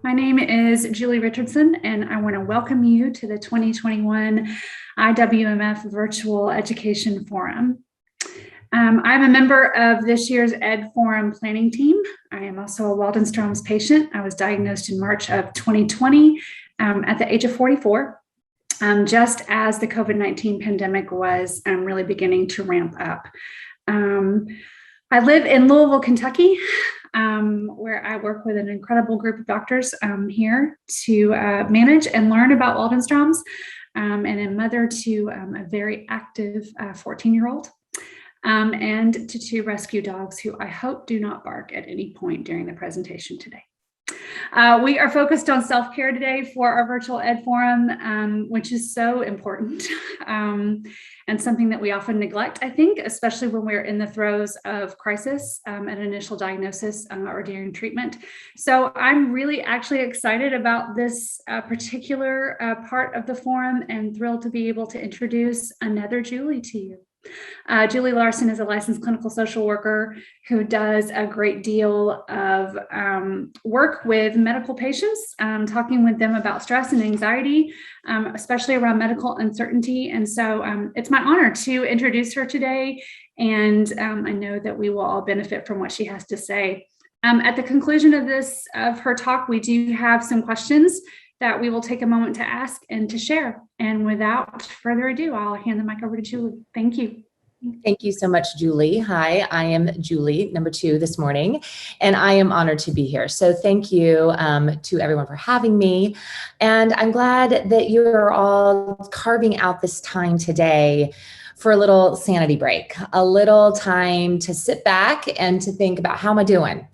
My name is Julie Richardson, and I want to welcome you to the 2021 IWMF Virtual Education Forum. I'm a member of this year's Ed Forum planning team. I am also a Waldenstrom's patient. I was diagnosed in March of 2020 at the age of 44, just as the COVID-19 pandemic was really beginning to ramp up. I live in Louisville, Kentucky, where I work with an incredible group of doctors here to manage and learn about Waldenstrom's, and a mother to a very active 14-year-old, and to 2 rescue dogs who I hope do not bark at any point during the presentation today. We are focused on self-care today for our virtual Ed Forum, which is so important and something that we often neglect, I think, especially when we're in the throes of crisis at initial diagnosis or during treatment. So I'm really actually excited about this particular part of the forum and thrilled to be able to introduce another Julie to you. Julie Larson is a licensed clinical social worker who does a great deal of work with medical patients, talking with them about stress and anxiety, especially around medical uncertainty. And so it's my honor to introduce her today. And I know that we will all benefit from what she has to say. At the conclusion of her talk, we do have some questions that we will take a moment to ask and to share. And without further ado, I'll hand the mic over to Julie. Thank you. Thank you so much, Julie. Hi, I am Julie, number 2 this morning, and I am honored to be here. So thank you to everyone for having me. And I'm glad that you're all carving out this time today for a little sanity break, a little time to sit back and to think about how am I doing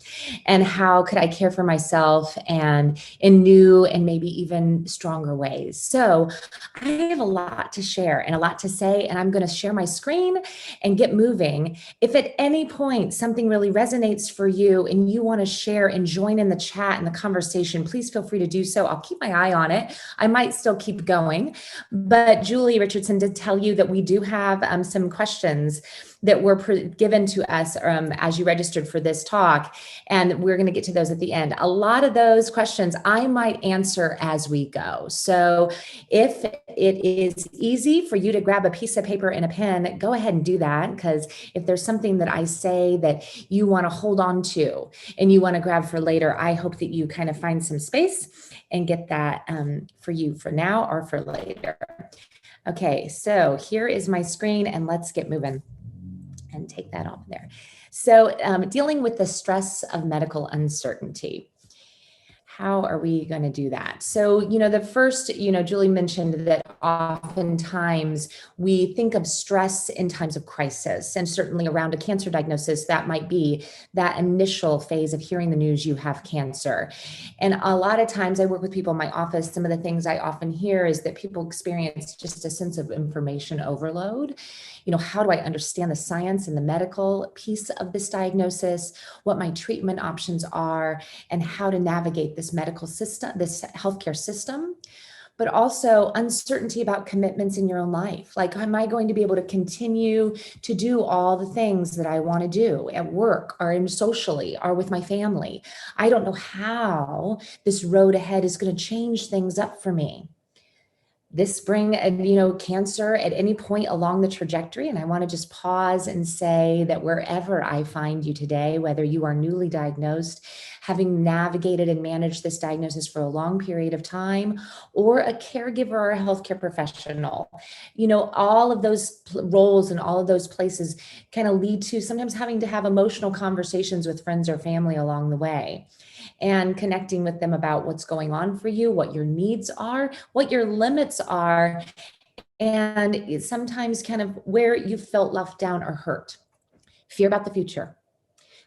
and how could I care for myself and in new and maybe even stronger ways. So I have a lot to share and a lot to say, and I'm going to share my screen and get moving. If at any point something really resonates for you and you want to share and join in the chat and the conversation, please feel free to do so. I'll keep my eye on it. I might still keep going, but Julie Richardson did tell you that we do have some questions that were given to us as you registered for this talk, and we're going to get to those at the end. A lot of those questions I might answer as we go. So if it is easy for you to grab a piece of paper and a pen, go ahead and do that, because if there's something that I say that you want to hold on to and you want to grab for later, I hope that you kind of find some space and get that for you for now or for later. Okay, so here is my screen and let's get moving and take that off there. So dealing with the stress of medical uncertainty. How are we going to do that? So, the first, Julie mentioned that oftentimes we think of stress in times of crisis, and certainly around a cancer diagnosis, that might be that initial phase of hearing the news you have cancer. And a lot of times I work with people in my office. Some of the things I often hear is that people experience just a sense of information overload. How do I understand the science and the medical piece of this diagnosis, what my treatment options are, and how to navigate this medical system, this healthcare system, but also uncertainty about commitments in your own life. Like, am I going to be able to continue to do all the things that I want to do at work or in socially or with my family? I don't know how this road ahead is going to change things up for me this spring. And cancer at any point along the trajectory. And I want to just pause and say that wherever I find you today, whether you are newly diagnosed, having navigated and managed this diagnosis for a long period of time, or a caregiver or a healthcare professional, all of those roles and all of those places kind of lead to sometimes having to have emotional conversations with friends or family along the way, and connecting with them about what's going on for you, what your needs are, what your limits are, and sometimes kind of where you felt left down or hurt. Fear about the future.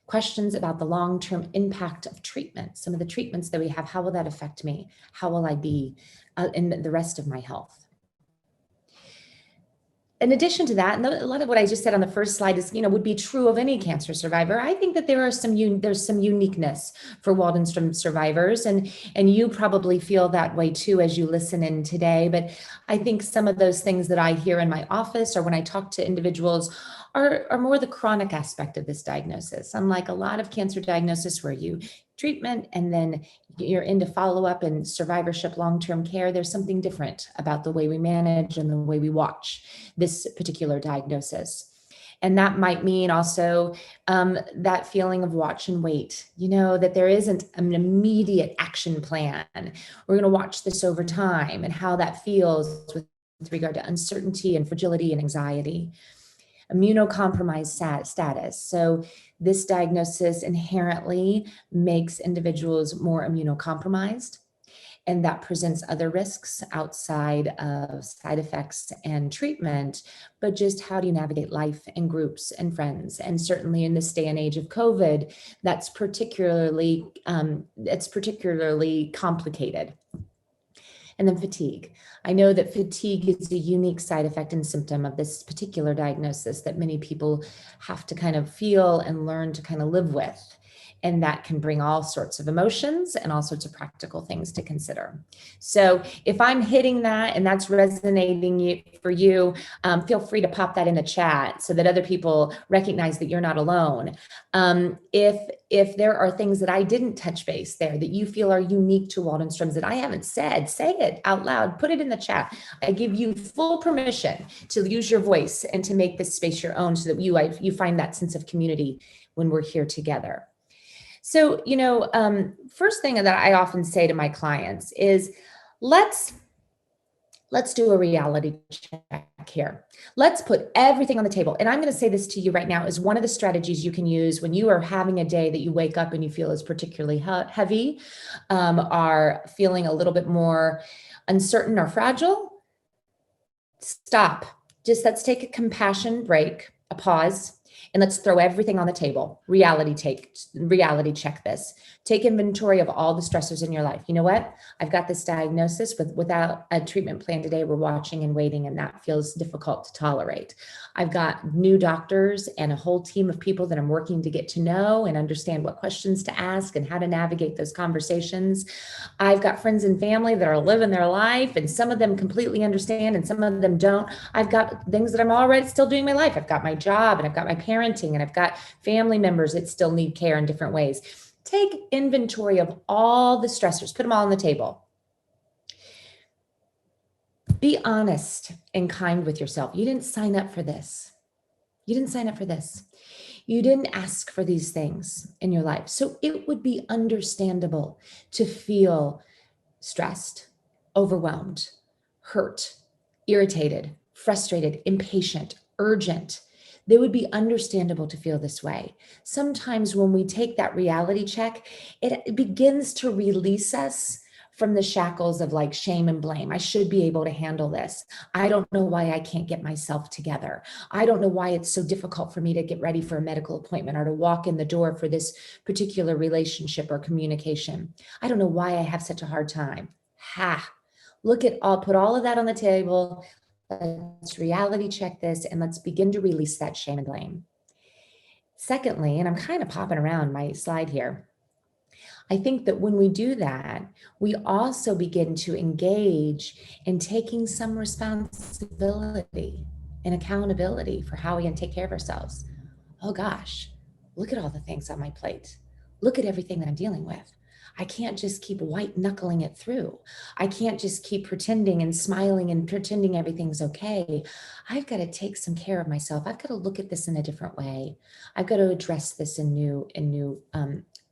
Questions about the long-term impact of treatment. Some of the treatments that we have, how will that affect me? How will I be in the rest of my health? In addition to that, and a lot of what I just said on the first slide is, would be true of any cancer survivor. I think that there's some uniqueness for Waldenstrom survivors, and you probably feel that way too as you listen in today. But I think some of those things that I hear in my office or when I talk to individuals are more the chronic aspect of this diagnosis. Unlike a lot of cancer diagnosis where you treatment and then you're into follow-up and survivorship, long-term care, there's something different about the way we manage and the way we watch this particular diagnosis. And that might mean also that feeling of watch and wait, that there isn't an immediate action plan. We're going to watch this over time and how that feels with regard to uncertainty and fragility and anxiety. Immunocompromised status. So this diagnosis inherently makes individuals more immunocompromised, and that presents other risks outside of side effects and treatment, but just how do you navigate life and groups and friends? And certainly in this day and age of COVID, that's particularly complicated. And then fatigue. I know that fatigue is a unique side effect and symptom of this particular diagnosis that many people have to kind of feel and learn to kind of live with. And that can bring all sorts of emotions and all sorts of practical things to consider. So if I'm hitting that and that's resonating for you, feel free to pop that in the chat so that other people recognize that you're not alone. If there are things that I didn't touch base there that you feel are unique to Waldenstrom's that I haven't said, say it out loud, put it in the chat. I give you full permission to use your voice and to make this space your own so that you find that sense of community when we're here together. So, first thing that I often say to my clients is let's do a reality check here. Let's put everything on the table. And I'm going to say this to you right now is one of the strategies you can use when you are having a day that you wake up and you feel is particularly heavy, are feeling a little bit more uncertain or fragile. Stop. Let's take a compassion break, a pause. And let's throw everything on the table. Reality check this. Take inventory of all the stressors in your life. You know what? I've got this diagnosis without a treatment plan today. We're watching and waiting, and that feels difficult to tolerate. I've got new doctors and a whole team of people that I'm working to get to know and understand what questions to ask and how to navigate those conversations. I've got friends and family that are living their life, and some of them completely understand and some of them don't. I've got things that I'm already still doing my life. I've got my job and I've got my parenting and I've got family members that still need care in different ways. Take inventory of all the stressors, put them all on the table. Be honest and kind with yourself. You didn't sign up for this. You didn't sign up for this. You didn't ask for these things in your life. So it would be understandable to feel stressed, overwhelmed, hurt, irritated, frustrated, impatient, urgent. They would be understandable to feel this way. Sometimes when we take that reality check, it begins to release us from the shackles of like shame and blame. I should be able to handle this. I don't know why I can't get myself together. I don't know why it's so difficult for me to get ready for a medical appointment or to walk in the door for this particular relationship or communication. I don't know why I have such a hard time. Put all of that on the table. Let's reality check this and let's begin to release that shame and blame. Secondly, and I'm kind of popping around my slide here, I think that when we do that, we also begin to engage in taking some responsibility and accountability for how we can take care of ourselves. Oh gosh, look at all the things on my plate. Look at everything that I'm dealing with. I can't just keep white knuckling it through. I can't just keep pretending and smiling and pretending everything's okay. I've got to take some care of myself. I've got to look at this in a different way. I've got to address this in new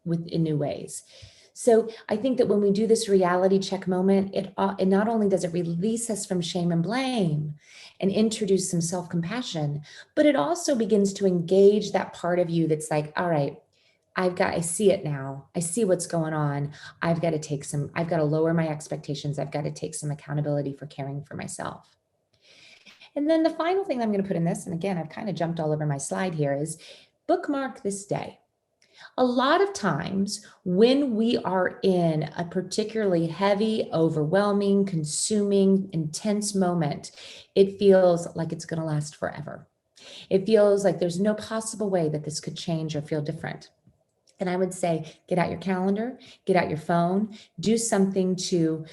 ways. So I think that when we do this reality check moment, it not only does it release us from shame and blame and introduce some self-compassion, but it also begins to engage that part of you that's like, all right, I see it now. I see what's going on. I've got to lower my expectations. I've got to take some accountability for caring for myself. And then the final thing I'm going to put in this, and again, I've kind of jumped all over my slide here, is bookmark this day. A lot of times when we are in a particularly heavy, overwhelming, consuming, intense moment, it feels like it's going to last forever. It feels like there's no possible way that this could change or feel different. And I would say, get out your calendar, get out your phone, do something to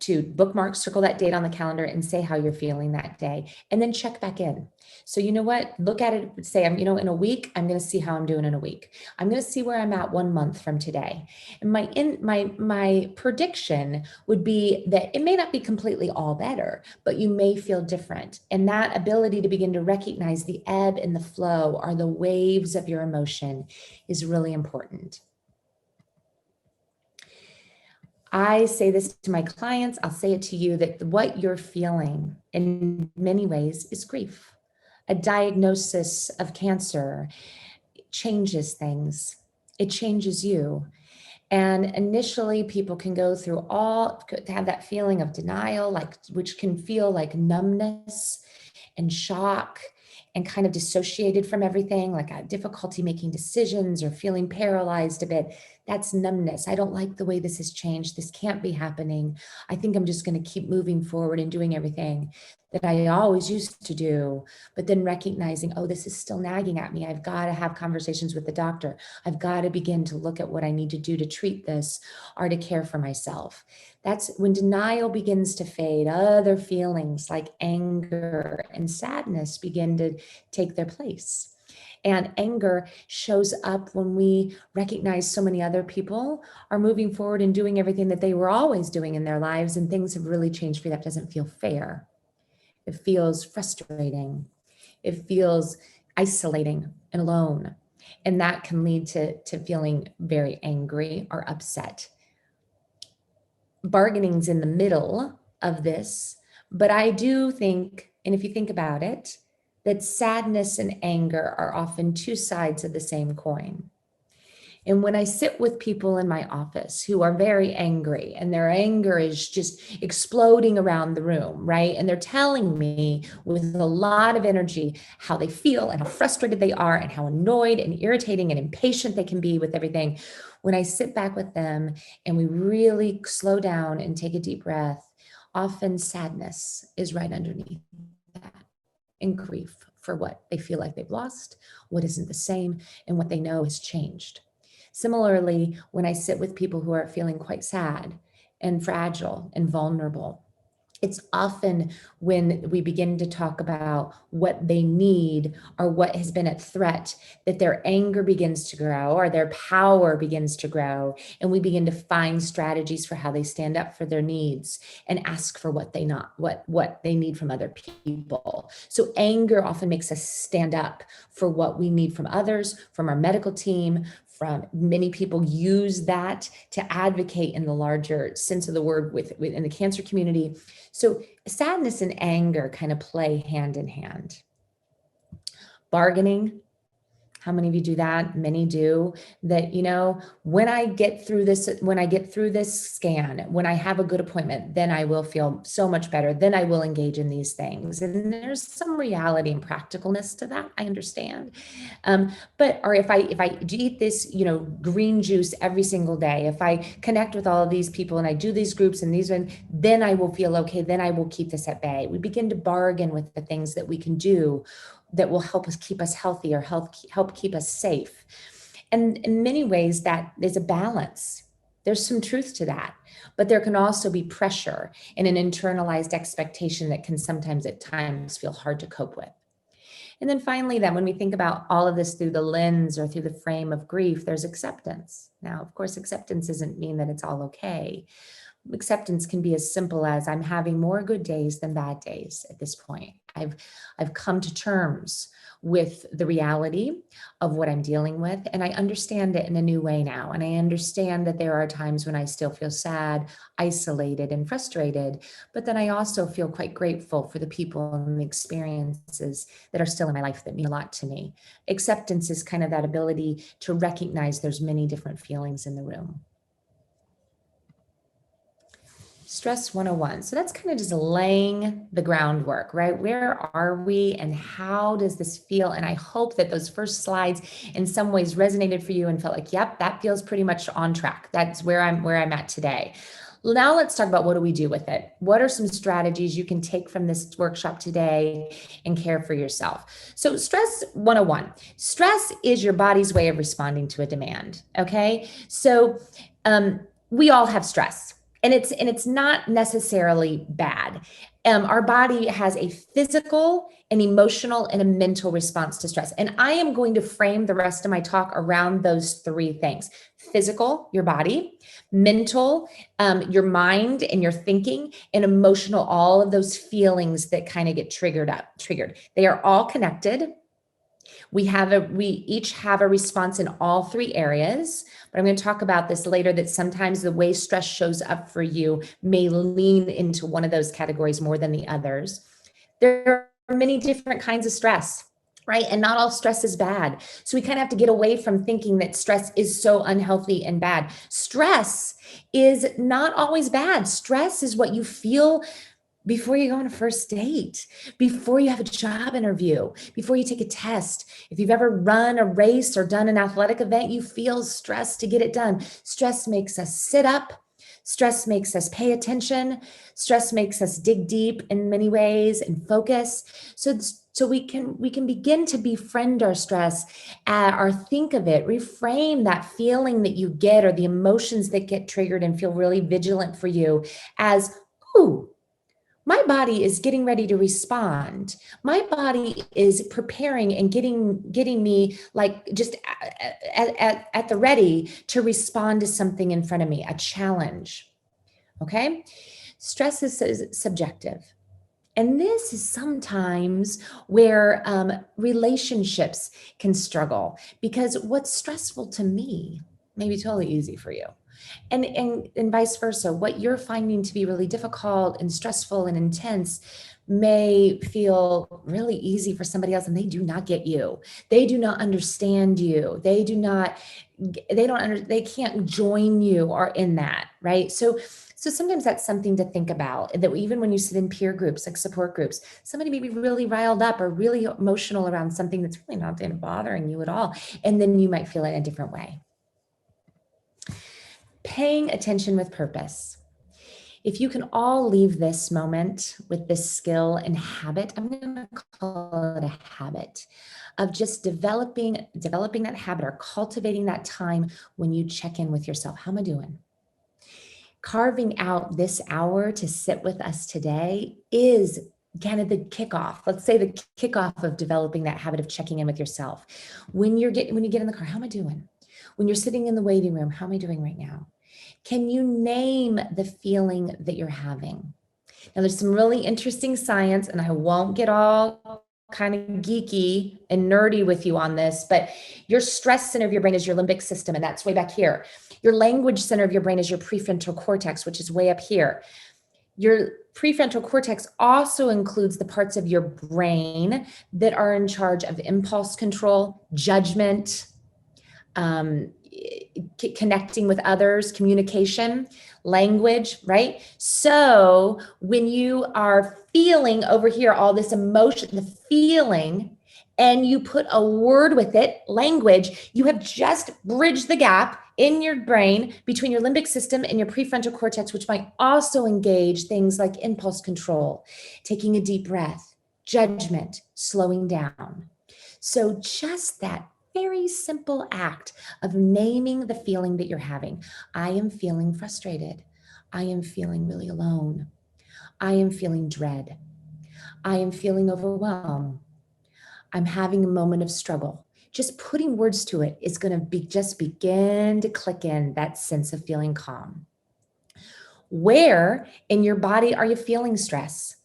to bookmark, circle that date on the calendar and say how you're feeling that day, and then check back in. So you know what, look at it, say, in a week, I'm going to see how I'm doing in a week. I'm going to see where I'm at 1 month from today. And my prediction would be that it may not be completely all better, but you may feel different. And that ability to begin to recognize the ebb and the flow, or the waves of your emotion, is really important. I say this to my clients, I'll say it to you, that what you're feeling in many ways is grief. A diagnosis of cancer changes things. It changes you. And initially people can go through have that feeling of denial, which can feel like numbness and shock and kind of dissociated from everything, like a difficulty making decisions or feeling paralyzed a bit. That's numbness. I don't like the way this has changed. This can't be happening. I think I'm just going to keep moving forward and doing everything that I always used to do. But then recognizing, oh, this is still nagging at me. I've got to have conversations with the doctor. I've got to begin to look at what I need to do to treat this or to care for myself. That's when denial begins to fade. Other feelings like anger and sadness begin to take their place. And anger shows up when we recognize so many other people are moving forward and doing everything that they were always doing in their lives, and things have really changed for you. That doesn't feel fair. It feels frustrating. It feels isolating and alone. And that can lead to feeling very angry or upset. Bargaining's in the middle of this, but I do think, and if you think about it, that sadness and anger are often two sides of the same coin. And when I sit with people in my office who are very angry, and their anger is just exploding around the room, right? And they're telling me with a lot of energy how they feel and how frustrated they are and how annoyed and irritating and impatient they can be with everything. When I sit back with them and we really slow down and take a deep breath, often sadness is right underneath that, and grief for what they feel like they've lost, what isn't the same, and what they know has changed. Similarly, when I sit with people who are feeling quite sad and fragile and vulnerable, it's often when we begin to talk about what they need or what has been at threat that their anger begins to grow or their power begins to grow. And we begin to find strategies for how they stand up for their needs and ask for what they need from other people. So anger often makes us stand up for what we need from others, from our medical team, from many people use that to advocate in the larger sense of the word within the cancer community. So sadness and anger kind of play hand in hand. Bargaining. How many of you do that? Many do. That, when I get through this scan, when I have a good appointment, then I will feel so much better. Then I will engage in these things. And there's some reality and practicalness to that. I understand. Or if I eat this, green juice every single day, if I connect with all of these people and I do these groups and then I will feel okay. Then I will keep this at bay. We begin to bargain with the things that we can do that will help us keep us healthy or help keep us safe. And in many ways, that is a balance. There's some truth to that, but there can also be pressure and an internalized expectation that can sometimes at times feel hard to cope with. And then finally, when we think about all of this through the lens or through the frame of grief, there's acceptance. Now, of course, acceptance doesn't mean that it's all okay. Acceptance can be as simple as I'm having more good days than bad days at this point. I've come to terms with the reality of what I'm dealing with, and I understand it in a new way now. And I understand that there are times when I still feel sad, isolated, and frustrated, but then I also feel quite grateful for the people and the experiences that are still in my life that mean a lot to me. Acceptance is kind of that ability to recognize there's many different feelings in the room. Stress 101. So that's kind of just laying the groundwork, right? Where are we and how does this feel? And I hope that those first slides in some ways resonated for you and felt like, yep, that feels pretty much on track. That's where I'm at today. Now let's talk about what do we do with it? What are some strategies you can take from this workshop today and care for yourself? So stress 101. Stress is your body's way of responding to a demand, okay? So we all have stress. And it's not necessarily bad. Our body has a physical, an emotional, and a mental response to stress. And I am going to frame the rest of my talk around those three things: physical, your body; mental, your mind and your thinking; and emotional, all of those feelings that kind of get triggered. They are all connected. We each have a response in all three areas, but I'm going to talk about this later, that sometimes the way stress shows up for you may lean into one of those categories more than the others. There are many different kinds of stress, right? And not all stress is bad. So we kind of have to get away from thinking that stress is so unhealthy and bad. Stress is not always bad. Stress is what you feel before you go on a first date, before you have a job interview, before you take a test. If you've ever run a race or done an athletic event, you feel stressed to get it done. Stress makes us sit up. Stress makes us pay attention. Stress makes us dig deep in many ways and focus. So we can begin to befriend our stress, or think of it, reframe that feeling that you get, or the emotions that get triggered and feel really vigilant for you, as, ooh, my body is getting ready to respond. My body is preparing and getting me, like, just at the ready to respond to something in front of me, a challenge. Okay? Stress is subjective. And this is sometimes where relationships can struggle, because what's stressful to me may be totally easy for you. And vice versa. What you're finding to be really difficult and stressful and intense may feel really easy for somebody else, and they do not get you. They do not understand you. They can't join you or in that, right? So sometimes that's something to think about, that even when you sit in peer groups, like support groups, somebody may be really riled up or really emotional around something that's really not bothering you at all. And then you might feel it in a different way. Paying attention with purpose. If you can all leave this moment with this skill and habit, I'm going to call it a habit, of just developing that habit, or cultivating that time when you check in with yourself. How am I doing? Carving out this hour to sit with us today is kind of the kickoff. Let's say the kickoff of developing that habit of checking in with yourself. When you get in the car, how am I doing? When you're sitting in the waiting room, how am I doing right now? Can you name the feeling that you're having? Now, there's some really interesting science, and I won't get all kind of geeky and nerdy with you on this, but your stress center of your brain is your limbic system, and that's way back here. Your language center of your brain is your prefrontal cortex, which is way up here. Your prefrontal cortex also includes the parts of your brain that are in charge of impulse control, judgment, connecting with others, communication, language, right? So when you are feeling over here all this emotion, the feeling, and you put a word with it, language, you have just bridged the gap in your brain between your limbic system and your prefrontal cortex, which might also engage things like impulse control, taking a deep breath, judgment, slowing down. So just that very simple act of naming the feeling that you're having. I am feeling frustrated. I am feeling really alone. I am feeling dread. I am feeling overwhelmed. I'm having a moment of struggle. Just putting words to it is going to just begin to click in that sense of feeling calm. Where in your body are you feeling stress?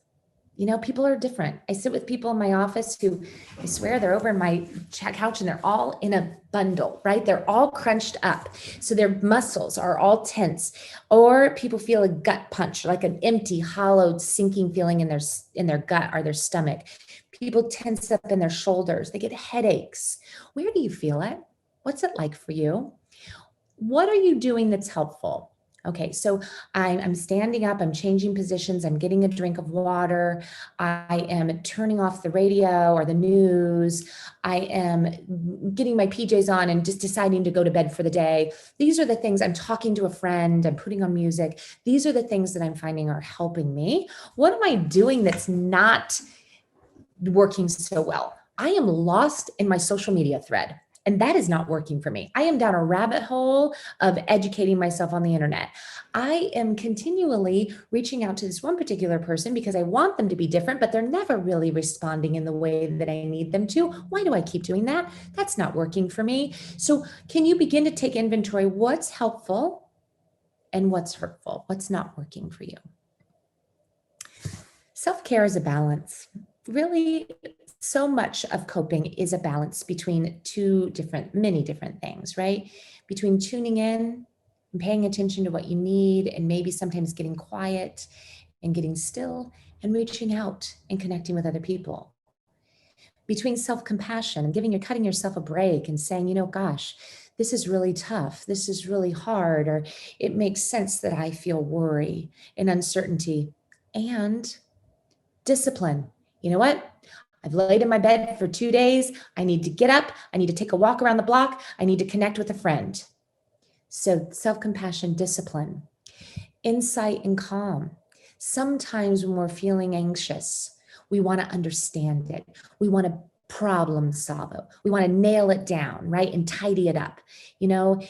You know, people are different. I sit with people in my office who, I swear, they're over in my couch and they're all in a bundle, right? They're all crunched up. So their muscles are all tense. Or people feel a gut punch, like an empty, hollowed, sinking feeling in their gut or their stomach. People tense up in their shoulders. They get headaches. Where do you feel it? What's it like for you? What are you doing that's helpful? Okay, so I'm standing up, I'm changing positions, I'm getting a drink of water, I am turning off the radio or the news, I am getting my PJs on and just deciding to go to bed for the day. These are the things. I'm talking to a friend, I'm putting on music. These are the things that I'm finding are helping me. What am I doing that's not working so well? I am lost in my social media thread. And that is not working for me. I am down a rabbit hole of educating myself on the internet. I am continually reaching out to this one particular person because I want them to be different, but they're never really responding in the way that I need them to. Why do I keep doing that? That's not working for me. So can you begin to take inventory? What's helpful and what's hurtful? What's not working for you? Self-care is a balance. Really, so much of coping is a balance between many different things, right? Between tuning in and paying attention to what you need, and maybe sometimes getting quiet and getting still and reaching out and connecting with other people. Between self-compassion and cutting yourself a break and saying, gosh, this is really tough. This is really hard, or it makes sense that I feel worry and uncertainty, and discipline. You know what? I've laid in my bed for 2 days. I need to get up. I need to take a walk around the block. I need to connect with a friend. So self-compassion, discipline, insight, and calm. Sometimes when we're feeling anxious, we want to understand it. We want to problem solve it. We want to nail it down, right? And tidy it up.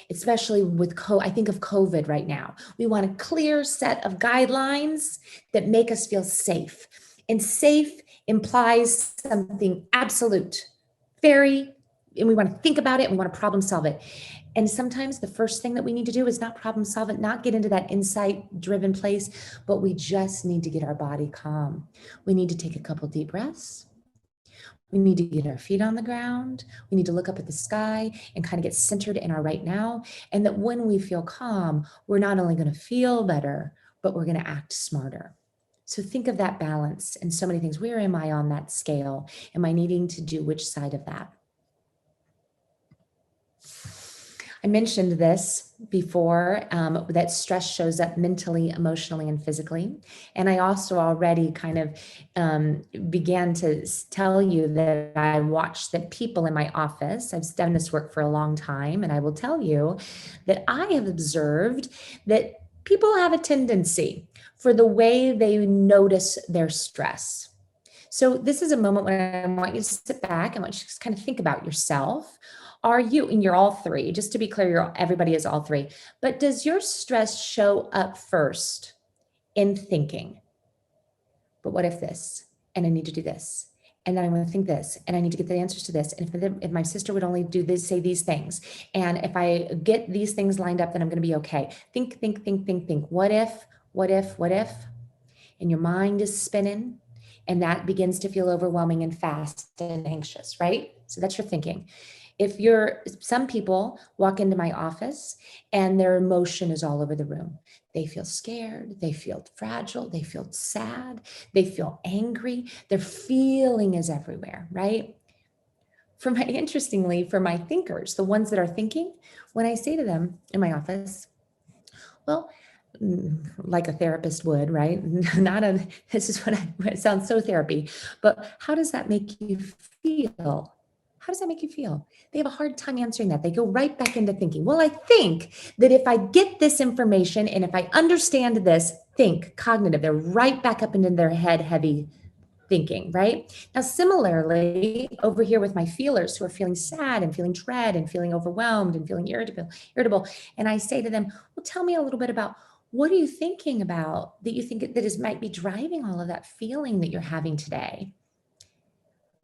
Especially with I think of COVID right now. We want a clear set of guidelines that make us feel safe. And safe implies something absolute, and we want to think about it and we want to problem solve it. And sometimes the first thing that we need to do is not problem solve it, not get into that insight driven place, but we just need to get our body calm. We need to take a couple deep breaths. We need to get our feet on the ground. We need to look up at the sky and kind of get centered in our right now. And that when we feel calm, we're not only going to feel better, but we're going to act smarter. So think of that balance and so many things. Where am I on that scale? Am I needing to do which side of that? I mentioned this before, that stress shows up mentally, emotionally, and physically. And I also already kind of began to tell you that I watched that people in my office, I've done this work for a long time, and I will tell you that I have observed that people have a tendency for the way they notice their stress. So this is a moment when I want you to sit back and I want you to just kind of think about yourself. And you're all three, just to be clear, everybody is all three, but does your stress show up first in thinking, but what if this, and I need to do this, and then I'm going to think this, and I need to get the answers to this, and if my sister would only do this, say these things, and if I get these things lined up, then I'm going to be okay. Think, what if, and your mind is spinning, and that begins to feel overwhelming and fast and anxious, right? So that's your thinking. Some people walk into my office and their emotion is all over the room. They feel scared, they feel fragile, they feel sad, they feel angry. Their feeling is everywhere, right? Interestingly, for my thinkers, the ones that are thinking, when I say to them in my office, well, like a therapist would, right? It sounds so therapy, but how does that make you feel? How does that make you feel? They have a hard time answering that. They go right back into thinking. Well, I think that if I get this information and if I understand this, cognitive, they're right back up into their head heavy thinking, right? Now, similarly, over here with my feelers who are feeling sad and feeling dread and feeling overwhelmed and feeling irritable. And I say to them, well, tell me a little bit about what are you thinking about that you think that might be driving all of that feeling that you're having today?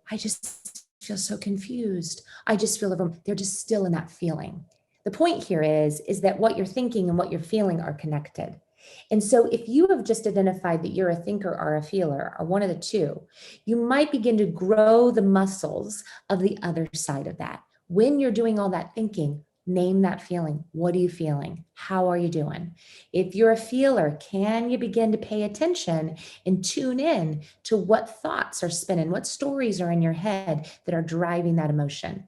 I just feel so confused. I just feel they're just still in that feeling. The point here is that what you're thinking and what you're feeling are connected. And so if you have just identified that you're a thinker or a feeler or one of the two, you might begin to grow the muscles of the other side of that. When you're doing all that thinking, name that feeling. What are you feeling? How are you doing? If you're a feeler, can you begin to pay attention and tune in to what thoughts are spinning, what stories are in your head that are driving that emotion?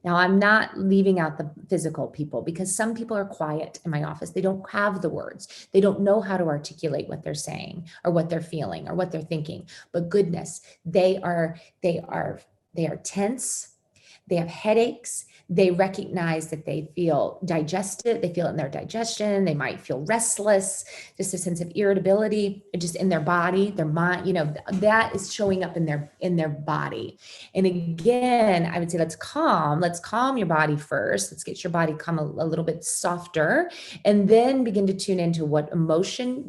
Now, I'm not leaving out the physical people because some people are quiet in my office. They don't have the words. They don't know how to articulate what they're saying or what they're feeling or what they're thinking. But goodness, they are tense. They have headaches. They recognize that they feel digested, they feel it in their digestion, they might feel restless, just a sense of irritability, just in their body, their mind, that is showing up in their body. And again, I would say let's calm your body first. Let's get your body calm a little bit softer, and then begin to tune into what emotion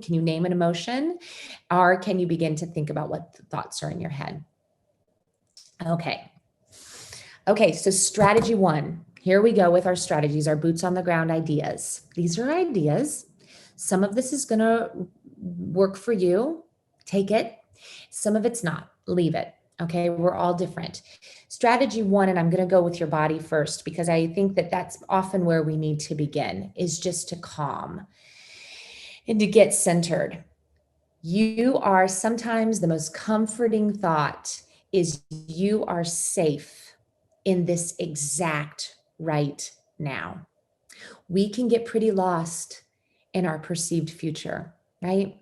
can you name an emotion, or can you begin to think about what thoughts are in your head? Okay, so strategy 1. Here we go with our strategies, our boots on the ground ideas. These are ideas. Some of this is going to work for you. Take it. Some of it's not. Leave it. Okay, we're all different. Strategy 1, and I'm going to go with your body first, because I think that that's often where we need to begin, is just to calm and to get centered. You are sometimes the most comforting thought is you are safe in this exact right now. We can get pretty lost in our perceived future, right?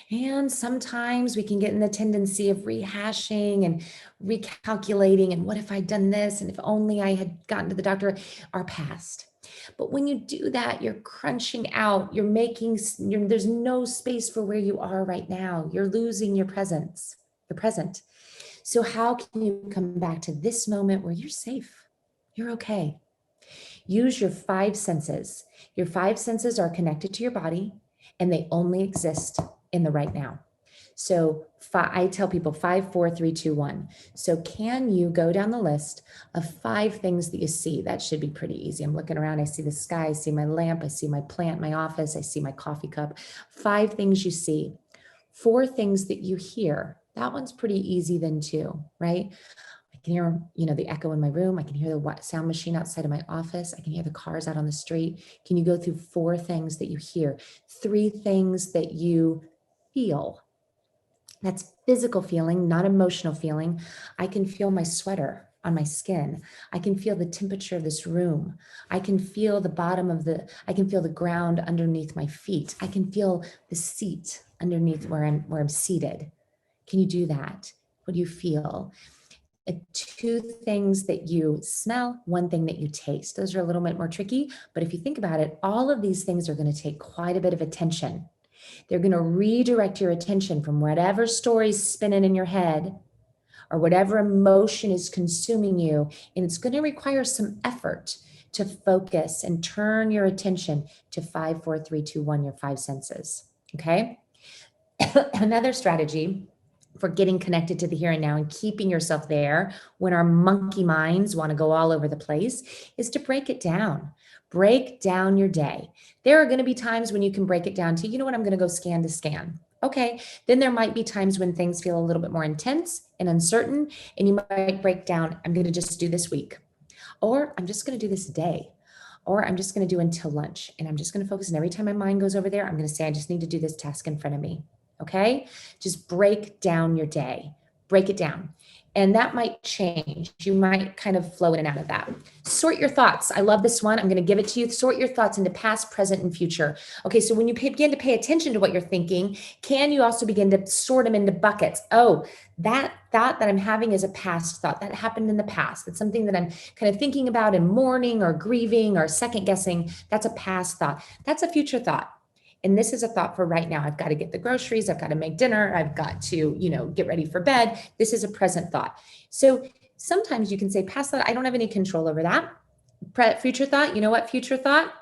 And sometimes we can get in the tendency of rehashing and recalculating, and what if I'd done this, and if only I had gotten to the doctor, our past. But when you do that, you're crunching out, there's no space for where you are right now. You're losing your present. So how can you come back to this moment where you're safe? You're okay. Use your 5 senses. Your 5 senses are connected to your body, and they only exist in the right now. So I tell people 5, 4, 3, 2, 1. So can you go down the list of 5 things that you see? That should be pretty easy. I'm looking around. I see the sky. I see my lamp. I see my plant, my office. I see my coffee cup. 5 things you see. 4 things that you hear. That one's pretty easy then too, right? I can hear, the echo in my room. I can hear the sound machine outside of my office. I can hear the cars out on the street. Can you go through 4 things that you hear? 3 things that you feel. That's physical feeling, not emotional feeling. I can feel my sweater on my skin. I can feel the temperature of this room. I can feel I can feel the ground underneath my feet. I can feel the seat underneath where I'm seated. Can you do that? What do you feel? 2 things that you smell, 1 thing that you taste. Those are a little bit more tricky, but if you think about it, all of these things are going to take quite a bit of attention. They're going to redirect your attention from whatever story's spinning in your head or whatever emotion is consuming you, and it's going to require some effort to focus and turn your attention to 5, 4, 3, 2, 1, your 5 senses. Okay? Another strategy for getting connected to the here and now and keeping yourself there when our monkey minds want to go all over the place is to break it down. Break down your day. There are going to be times when you can break it down to, you know what, I'm going to go scan to scan. Okay, then there might be times when things feel a little bit more intense and uncertain, and you might break down, I'm going to just do this week, or I'm just going to do this day, or I'm just going to do until lunch, and I'm just going to focus, and every time my mind goes over there, I'm going to say, I just need to do this task in front of me. Okay, just break down your day, break it down. And that might change. You might kind of flow in and out of that. Sort your thoughts. I love this one. I'm going to give it to you. Sort your thoughts into past, present, and future. Okay, so when you begin to pay attention to what you're thinking, can you also begin to sort them into buckets? Oh, that thought that I'm having is a past thought. That happened in the past. It's something that I'm kind of thinking about and mourning or grieving or second guessing. That's a past thought. That's a future thought. And this is a thought for right now. I've got to get the groceries. I've got to make dinner. I've got to, get ready for bed. This is a present thought. So sometimes you can say past thought, I don't have any control over that. Future thought, you know what, future thought?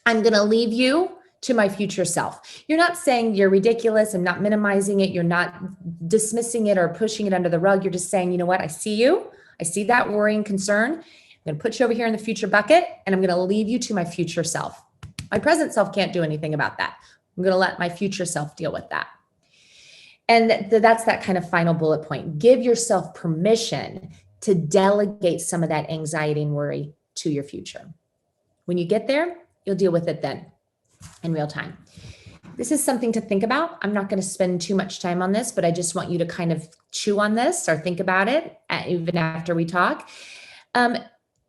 I'm going to leave you to my future self. You're not saying you're ridiculous and not minimizing it. You're not dismissing it or pushing it under the rug. You're just saying, you know what, I see you. I see that worry and concern. I'm going to put you over here in the future bucket, and I'm going to leave you to my future self. My present self can't do anything about that. I'm going to let my future self deal with that. And that's that kind of final bullet point. Give yourself permission to delegate some of that anxiety and worry to your future. When you get there, you'll deal with it then in real time. This is something to think about. I'm not going to spend too much time on this, but I just want you to kind of chew on this or think about it even after we talk.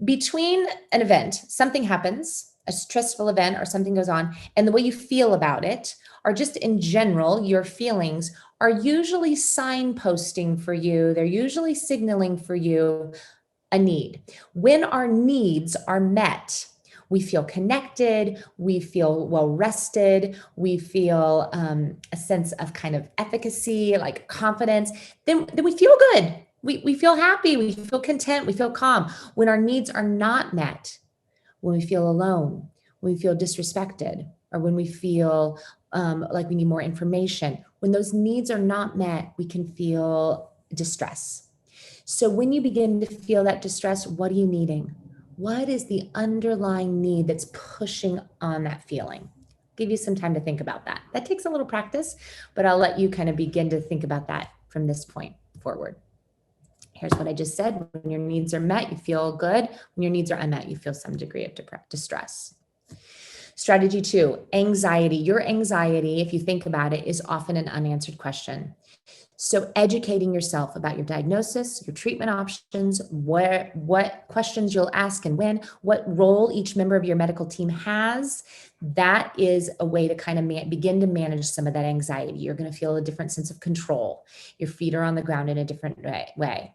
Between an event, something happens, a stressful event or something goes on, and the way you feel about it, or just in general, your feelings are usually signposting for you. They're usually signaling for you a need. When our needs are met, we feel connected, we feel well rested, we feel a sense of kind of efficacy, like confidence, then we feel good. We feel happy, we feel content, we feel calm. When our needs are not met, when we feel alone, when we feel disrespected, or when we feel like we need more information, when those needs are not met, we can feel distress. So when you begin to feel that distress, what are you needing? What is the underlying need that's pushing on that feeling? Give you some time to think about that. That takes a little practice, but I'll let you kind of begin to think about that from this point forward. Here's what I just said. When your needs are met, you feel good. When your needs are unmet, you feel some degree of distress. Strategy 2, anxiety. Your anxiety, if you think about it, is often an unanswered question. So educating yourself about your diagnosis, your treatment options, what questions you'll ask and when, what role each member of your medical team has, that is a way to kind of begin to manage some of that anxiety. You're going to feel a different sense of control. Your feet are on the ground in a different way.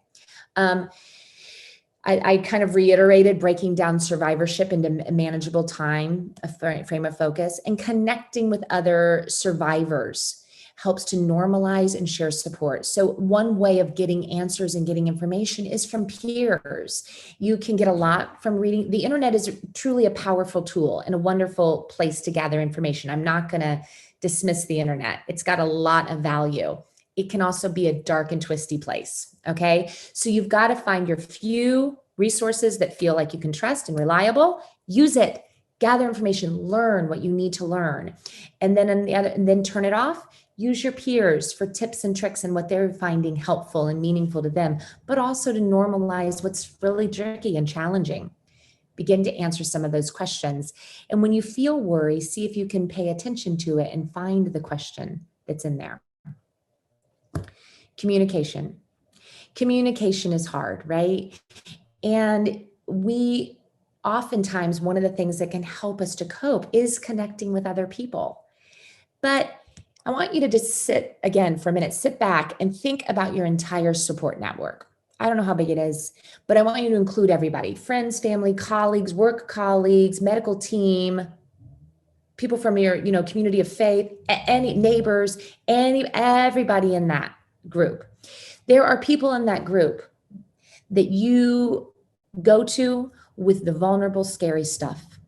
I kind of reiterated breaking down survivorship into manageable time, a frame of focus, and connecting with other survivors helps to normalize and share support. So one way of getting answers and getting information is from peers. You can get a lot from reading. The internet is truly a powerful tool and a wonderful place to gather information. I'm not going to dismiss the internet. It's got a lot of value. It can also be a dark and twisty place. Okay. So you've got to find your few resources that feel like you can trust and reliable. Use it, gather information, learn what you need to learn. And then and then turn it off. Use your peers for tips and tricks and what they're finding helpful and meaningful to them, but also to normalize what's really tricky and challenging. Begin to answer some of those questions. And when you feel worry, see if you can pay attention to it and find the question that's in there. Communication. Communication is hard, right? And we oftentimes, one of the things that can help us to cope is connecting with other people. But I want you to just sit again for a minute, sit back and think about your entire support network. I don't know how big it is, but I want you to include everybody: friends, family, colleagues, work colleagues, medical team, people from your, community of faith, any neighbors, everybody in that group. There are people in that group that you go to with the vulnerable, scary stuff,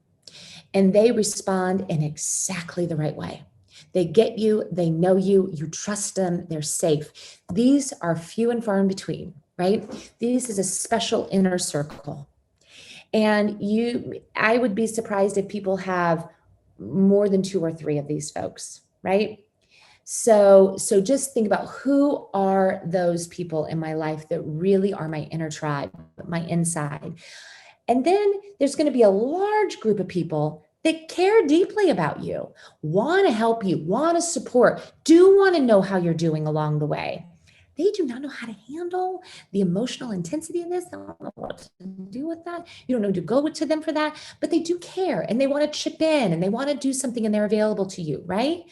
and they respond in exactly the right way. They get you, they know you, you trust them, they're safe. These are few and far in between, right? This is a special inner circle. And I would be surprised if people have more than 2 or 3 of these folks, right? So just think about, who are those people in my life that really are my inner tribe, my inside. And then there's going to be a large group of people that care deeply about you, want to help you, want to support, do want to know how you're doing along the way. They do not know how to handle the emotional intensity of this. They don't know what to do with that. You don't know to go to them for that, but they do care and they want to chip in and they want to do something and they're available to you, right?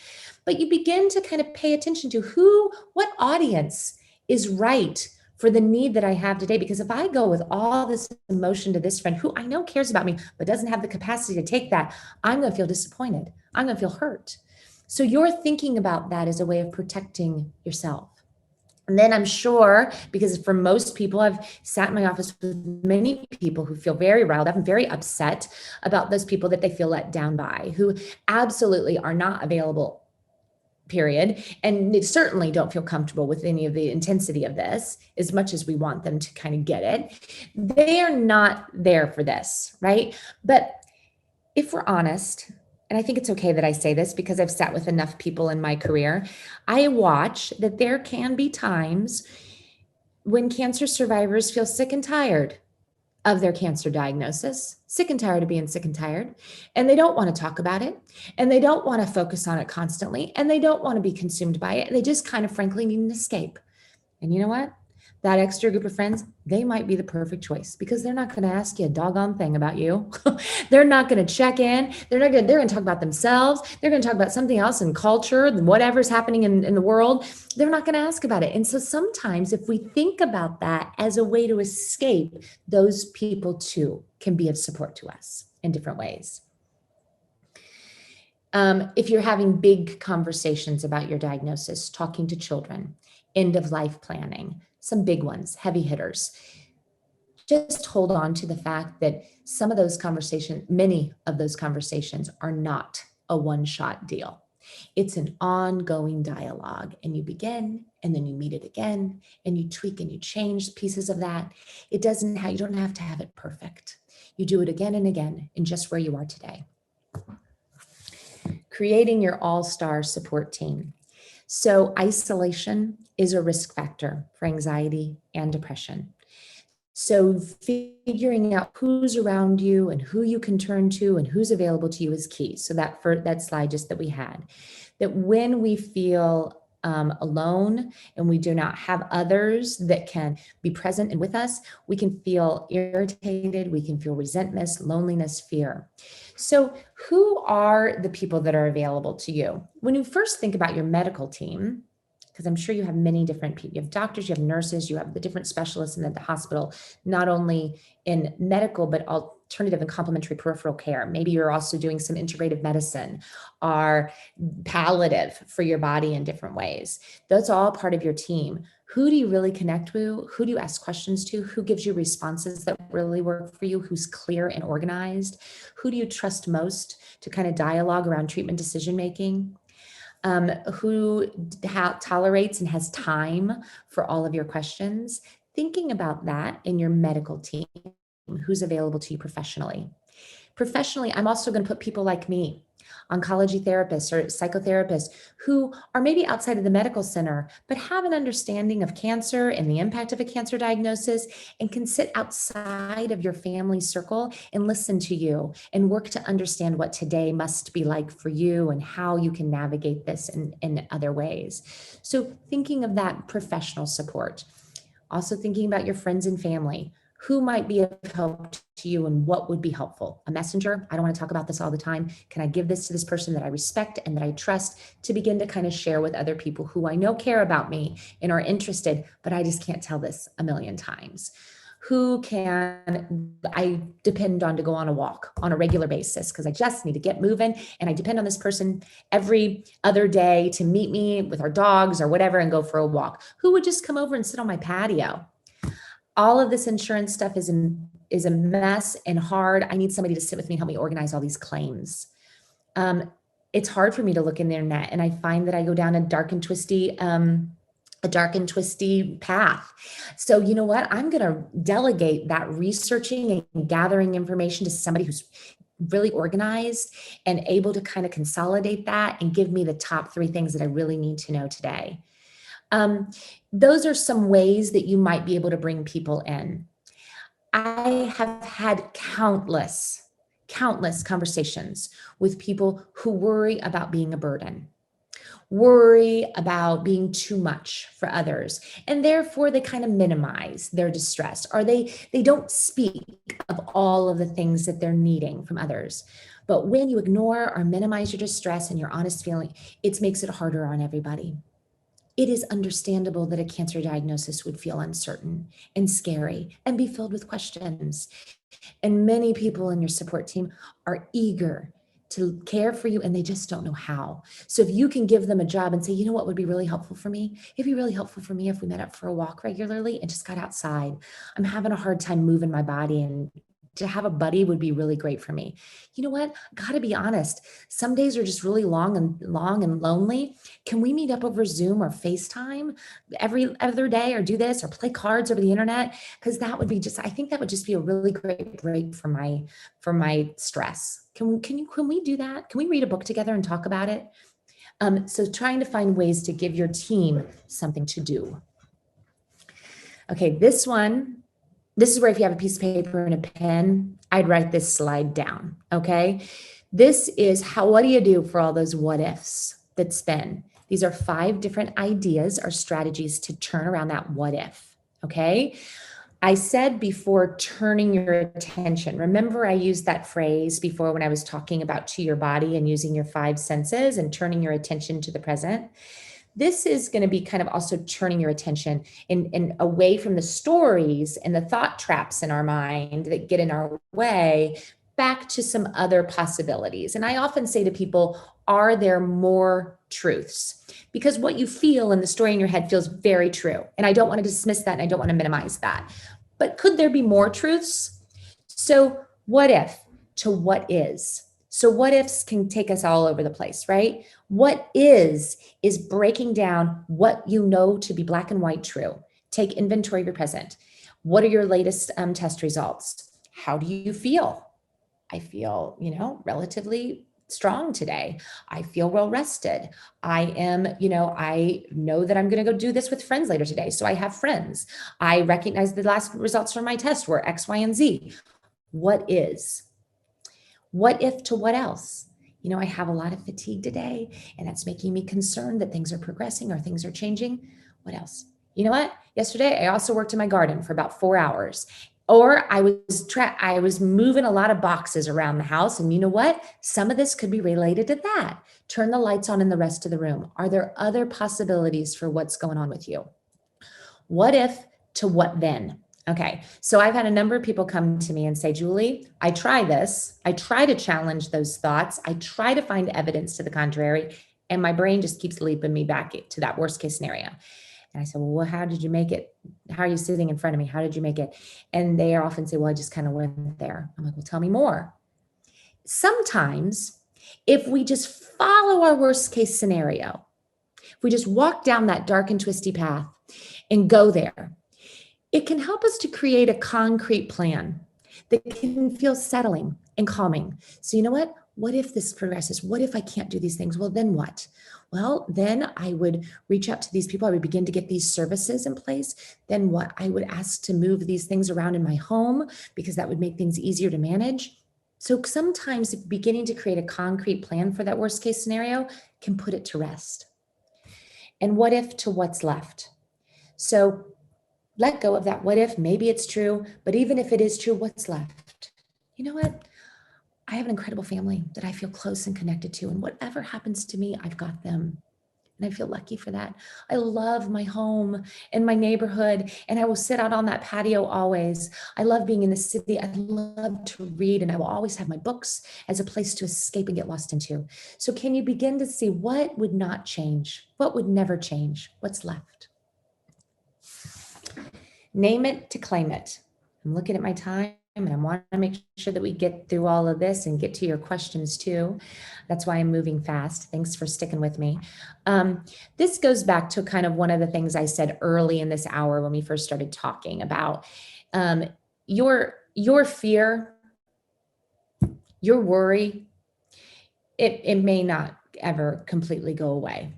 But you begin to kind of pay attention to what audience is right for the need that I have today. Because if I go with all this emotion to this friend who I know cares about me, but doesn't have the capacity to take that, I'm going to feel disappointed. I'm going to feel hurt. So you're thinking about that as a way of protecting yourself. And then I'm sure, because for most people, I've sat in my office with many people who feel very riled up and very upset about those people that they feel let down by, who absolutely are not available, period. And they certainly don't feel comfortable with any of the intensity of this, as much as we want them to kind of get it. They are not there for this, right? But if we're honest, and I think it's okay that I say this because I've sat with enough people in my career, I watch that there can be times when cancer survivors feel sick and tired of their cancer diagnosis, sick and tired of being sick and tired, and they don't want to talk about it, and they don't want to focus on it constantly, and they don't want to be consumed by it. They just kind of frankly need an escape. And you know what? that extra group of friends, they might be the perfect choice because they're not going to ask you a doggone thing about you. They're not going to check in. They're going to talk about themselves. They're going to talk about something else in culture, whatever's happening in the world. They're not going to ask about it. And so sometimes if we think about that as a way to escape, those people too can be of support to us in different ways. If you're having big conversations about your diagnosis, talking to children, end of life planning, some big ones, heavy hitters, just hold on to the fact that some of those conversations, many of those conversations are not a one-shot deal. It's an ongoing dialogue, and you begin and then you meet it again and you tweak and you change pieces of that. You don't have to have it perfect. You do it again and again in just where you are today. Creating your all-star support team. So isolation is a risk factor for anxiety and depression. So figuring out who's around you and who you can turn to and who's available to you is key. So that slide just that we had, that when we feel alone and we do not have others that can be present and with us, we can feel irritated, we can feel resentment, loneliness, fear. So who are the people that are available to you? When you first think about your medical team, because I'm sure you have many different people, you have doctors, you have nurses, you have the different specialists in the hospital, not only in medical, but alternative and complementary peripheral care. Maybe you're also doing some integrative medicine or palliative for your body in different ways. That's all part of your team. Who do you really connect with? Who do you ask questions to? Who gives you responses that really work for you? Who's clear and organized? Who do you trust most to kind of dialogue around treatment decision-making? Who tolerates and has time for all of your questions? Thinking about that in your medical team, who's available to you professionally. Professionally, I'm also going to put people like me, oncology therapists or psychotherapists who are maybe outside of the medical center, but have an understanding of cancer and the impact of a cancer diagnosis and can sit outside of your family circle and listen to you and work to understand what today must be like for you and how you can navigate this in other ways. So thinking of that professional support, also thinking about your friends and family. Who might be of help to you and what would be helpful? A messenger? I don't want to talk about this all the time. Can I give this to this person that I respect and that I trust to begin to kind of share with other people who I know care about me and are interested, but I just can't tell this a million times? Who can I depend on to go on a walk on a regular basis because I just need to get moving, and I depend on this person every other day to meet me with our dogs or whatever and go for a walk? Who would just come over and sit on my patio? All of this insurance stuff is a mess and hard. I need somebody to sit with me and help me organize all these claims. It's hard for me to look in the internet, and I find that I go down a dark and twisty path. So you know what? I'm going to delegate that researching and gathering information to somebody who's really organized and able to kind of consolidate that and give me the top 3 things that I really need to know today. Those are some ways that you might be able to bring people in. I have had countless conversations with people who worry about being a burden, worry about being too much for others, and therefore they kind of minimize their distress, or they don't speak of all of the things that they're needing from others. But when you ignore or minimize your distress and your honest feeling, it makes it harder on everybody. It is understandable that a cancer diagnosis would feel uncertain and scary and be filled with questions. And many people in your support team are eager to care for you, and they just don't know how. So if you can give them a job and say, you know what would be really helpful for me? It'd be really helpful for me if we met up for a walk regularly and just got outside. I'm having a hard time moving my body, and to have a buddy would be really great for me. You know what? Gotta be honest. Some days are just really long and lonely. Can we meet up over Zoom or FaceTime every other day, or do this, or play cards over the internet? Because that would be I think that would just be a really great break for my stress. Can we do that? Can we read a book together and talk about it? So trying to find ways to give your team something to do. Okay, this is where if you have a piece of paper and a pen, I'd write this slide down, okay? This is what do you do for all those what ifs that spin? These are 5 different ideas or strategies to turn around that what if, Okay. I said before, turning your attention. Remember, I used that phrase before when I was talking about to your body and using your five senses and turning your attention to the present. This is going to be kind of also turning your attention in away from the stories and the thought traps in our mind that get in our way, back to some other possibilities. And I often say to people, are there more truths? Because what you feel in the story in your head feels very true. And I don't want to dismiss that and I don't want to minimize that. But could there be more truths? So, what if to what is? So, what ifs can take us all over the place, right? What is breaking down what you know to be black and white true. Take inventory of your present. What are your latest test results? How do you feel? I feel, relatively strong today. I feel well rested. I am, I know that I'm going to go do this with friends later today. So I have friends. I recognize the last results from my test were X, Y, and Z. What is? What if to what else? I have a lot of fatigue today, and that's making me concerned that things are progressing or things are changing. What else? You know what? Yesterday, I also worked in my garden for about 4 hours. Or I was moving a lot of boxes around the house. And you know what? Some of this could be related to that. Turn the lights on in the rest of the room. Are there other possibilities for what's going on with you? What if to what then? Okay, so I've had a number of people come to me and say, Julie, I try this. I try to challenge those thoughts. I try to find evidence to the contrary. And my brain just keeps leaping me back to that worst case scenario. And I said, well, how did you make it? How are you sitting in front of me? How did you make it? And they often say, well, I just kind of went there. I'm like, well, tell me more. Sometimes if we just follow our worst case scenario, if we just walk down that dark and twisty path and go there, it can help us to create a concrete plan that can feel settling and calming. So you know what? What if this progresses? What if I can't do these things? Well, then what? Well, then I would reach out to these people. I would begin to get these services in place. Then what? I would ask to move these things around in my home because that would make things easier to manage. So sometimes beginning to create a concrete plan for that worst case scenario can put it to rest. And what if to what's left? So let go of that what if. Maybe it's true, but even if it is true, what's left? You know what? I have an incredible family that I feel close and connected to, and whatever happens to me, I've got them. And I feel lucky for that. I love my home and my neighborhood, and I will sit out on that patio always. I love being in the city. I love to read, and I will always have my books as a place to escape and get lost into. So can you begin to see what would not change? What would never change? What's left? Name it to claim it. I'm looking at my time and I want to make sure that we get through all of this and get to your questions too. That's why I'm moving fast. Thanks for sticking with me. This goes back to kind of one of the things I said early in this hour when we first started talking about your fear, your worry. It may not ever completely go away.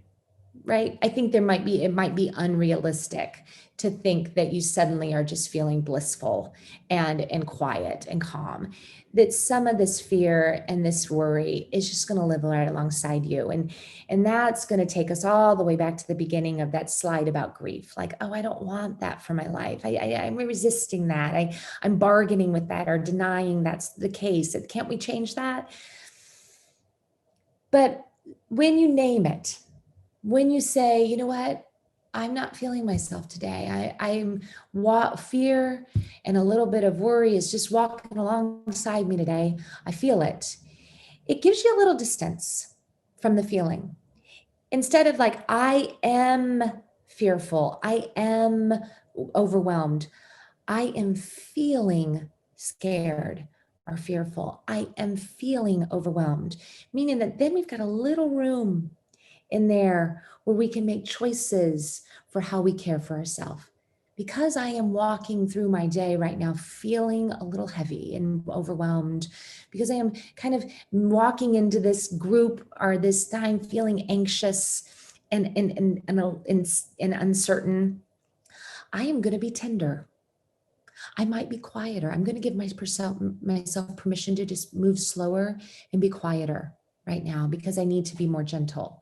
Right? I think it might be unrealistic to think that you suddenly are just feeling blissful and quiet and calm. That some of this fear and this worry is just going to live right alongside you. And that's going to take us all the way back to the beginning of that slide about grief. Like, oh, I don't want that for my life. I'm resisting that. I'm bargaining with that or denying that's the case. Can't we change that? But when you name it, when you say, you know what, I'm not feeling myself today. Fear and a little bit of worry is just walking alongside me today. I feel it. It gives you a little distance from the feeling. Instead of like, I am fearful, I am overwhelmed, I am feeling scared or fearful, I am feeling overwhelmed, meaning that then we've got a little room in there where we can make choices for how we care for ourselves. Because I am walking through my day right now feeling a little heavy and overwhelmed, because I am kind of walking into this group or this time feeling anxious and uncertain, I am going to be tender. I might be quieter. I'm going to give myself permission to just move slower and be quieter right now because I need to be more gentle.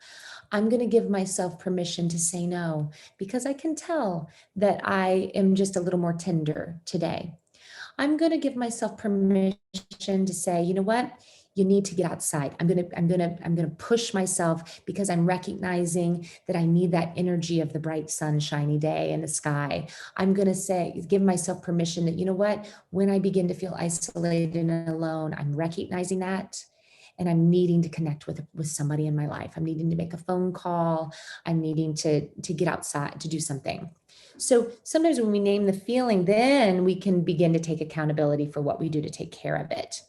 I'm going to give myself permission to say no because I can tell that I am just a little more tender today. I'm going to give myself permission to say, you know what? You need to get outside. I'm going to push myself because I'm recognizing that I need that energy of the bright sunshiny day in the sky. I'm going to say, give myself permission that, you know what? When I begin to feel isolated and alone, I'm recognizing that. And I'm needing to connect with somebody in my life. I'm needing to make a phone call. I'm needing to get outside to do something. So sometimes when we name the feeling, then we can begin to take accountability for what we do to take care of it.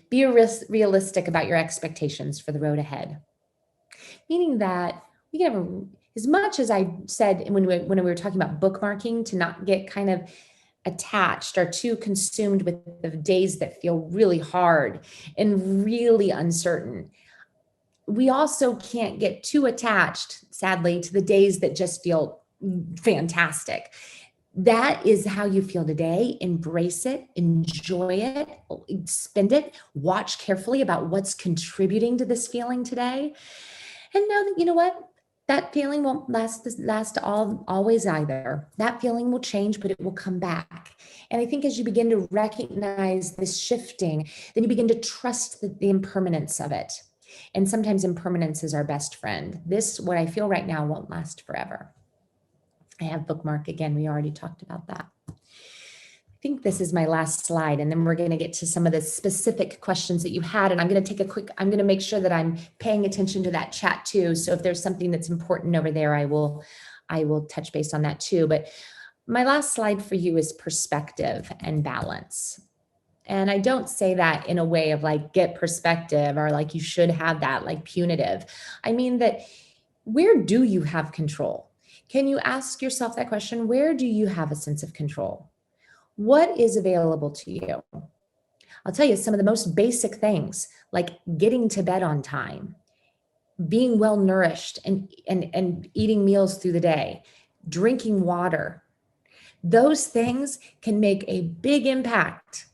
Be realistic about your expectations for the road ahead. Meaning that we can have as much as I said when we were talking about bookmarking, to not get kind of attached or too consumed with the days that feel really hard and really uncertain. We also can't get too attached, sadly, to the days that just feel fantastic. That is how you feel today. Embrace it, enjoy it, spend it, watch carefully about what's contributing to this feeling today. And know that, you know what? That feeling won't last always either. That feeling will change, but it will come back. And I think as you begin to recognize this shifting, then you begin to trust the impermanence of it. And sometimes impermanence is our best friend. What I feel right now won't last forever. I have bookmark again. We already talked about that. I think this is my last slide, and then we're going to get to some of the specific questions that you had. And I'm going to make sure that I'm paying attention to that chat too. So if there's something that's important over there, I will touch base on that too. But my last slide for you is perspective and balance. And I don't say that in a way of like, get perspective or like you should have that, like punitive. I mean that, where do you have control? Can you ask yourself that question? Where do you have a sense of control? What is available to you? I'll tell you some of the most basic things, like getting to bed on time, being well nourished and eating meals through the day, drinking water. Those things can make a big impact